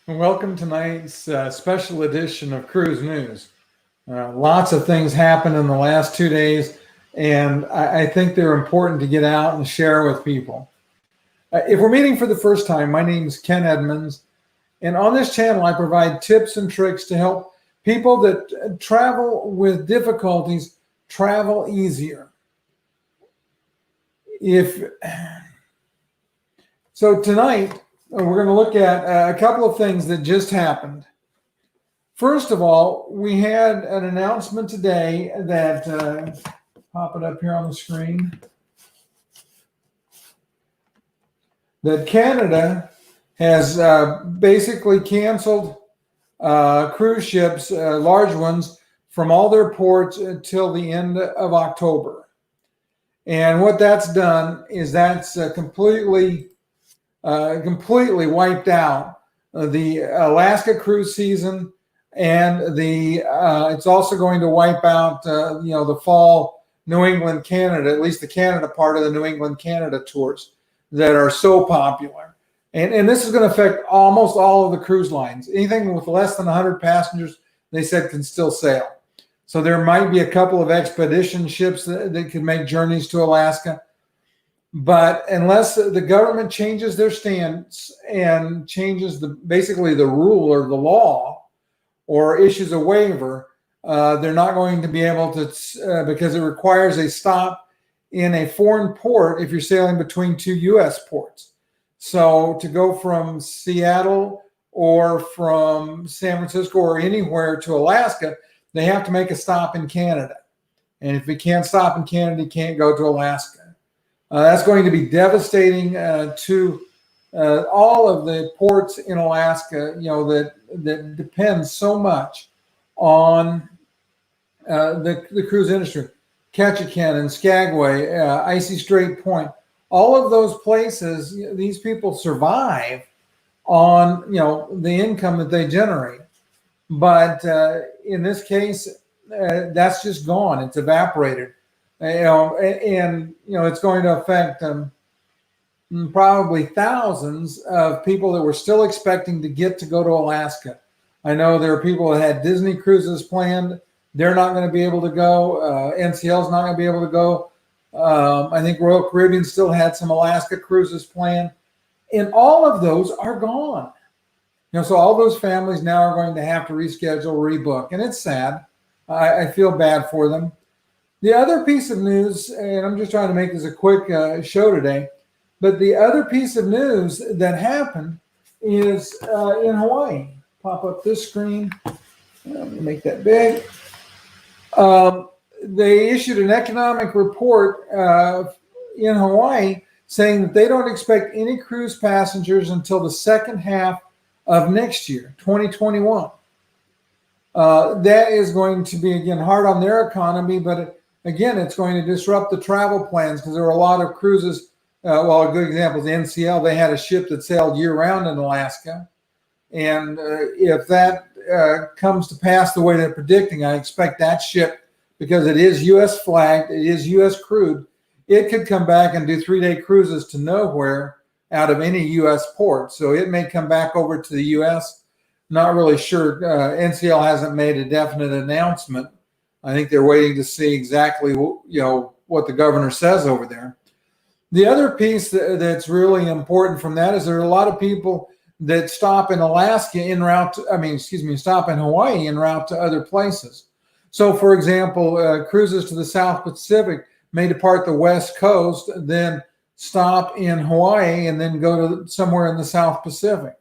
Welcome to tonight's special edition of Cruise News. Lots of things happened in the last 2 days, and I think they're important to get out and share with people. If we're meeting for the first time, my name is Ken Edmonds, and on this channel I provide tips and tricks to help people that travel with difficulties travel easier. So tonight, we're going to look at a couple of things that just happened. First of all, we had an announcement today that, pop it up here on the screen, that Canada has basically canceled cruise ships, large ones, from all their ports until the end of October. And what that's done is that's completely wiped out the Alaska cruise season, and it's also going to wipe out the fall New England Canada, at least the Canada part of the New England Canada tours that are so popular. And this is going to affect almost all of the cruise lines. Anything with less than 100 passengers, they said, can still sail. So there might be a couple of expedition ships that could make journeys to Alaska. But unless the government changes their stance and changes basically the rule or the law or issues a waiver, they're not going to be able to, because it requires a stop in a foreign port if you're sailing between two U.S. ports. So to go from Seattle or from San Francisco or anywhere to Alaska, they have to make a stop in Canada. And if you can't stop in Canada, you can't go to Alaska. That's going to be devastating to all of the ports in Alaska, that depend so much on the cruise industry. Ketchikan and Skagway, Icy Strait Point, all of those places, these people survive on the income that they generate. But in this case, that's just gone. It's evaporated. It's going to affect probably thousands of people that were still expecting to go to Alaska. I know there are people that had Disney cruises planned. They're not going to be able to go. NCL's not going to be able to go. I think Royal Caribbean still had some Alaska cruises planned. And all of those are gone. So all those families now are going to have to reschedule, rebook. And it's sad. I feel bad for them. The other piece of news, and I'm just trying to make this a quick show today, but the other piece of news that happened is in Hawaii. Pop up this screen. Let me make that big. They issued an economic report in Hawaii saying that they don't expect any cruise passengers until the second half of next year, 2021. That is going to be, again, hard on their economy, but again, it's going to disrupt the travel plans because there were a lot of cruises. A good example is NCL. They had a ship that sailed year-round in Alaska. And if that comes to pass the way they're predicting, I expect that ship, because it is U.S. flagged, it is U.S. crewed, it could come back and do 3-day cruises to nowhere out of any U.S. port. So it may come back over to the U.S. Not really sure. NCL hasn't made a definite announcement. I think they're waiting to see exactly what the governor says over there. The other piece that's really important from that is there are a lot of people that stop in Alaska stop in Hawaii en route to other places. So, for example, cruises to the South Pacific may depart the West Coast, then stop in Hawaii, and then go to somewhere in the South Pacific.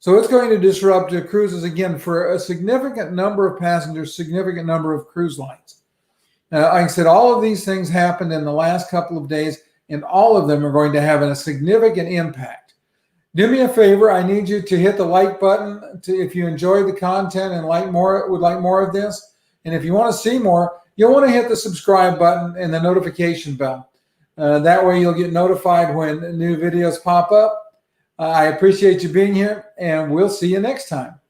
So it's going to disrupt the cruises again for a significant number of passengers, significant number of cruise lines. Like I said, all of these things happened in the last couple of days, and all of them are going to have a significant impact. Do me a favor. I need you to hit the like button if you enjoy the content and would like more of this. And if you want to see more, you'll want to hit the subscribe button and the notification bell. That way you'll get notified when new videos pop up. I appreciate you being here, and we'll see you next time.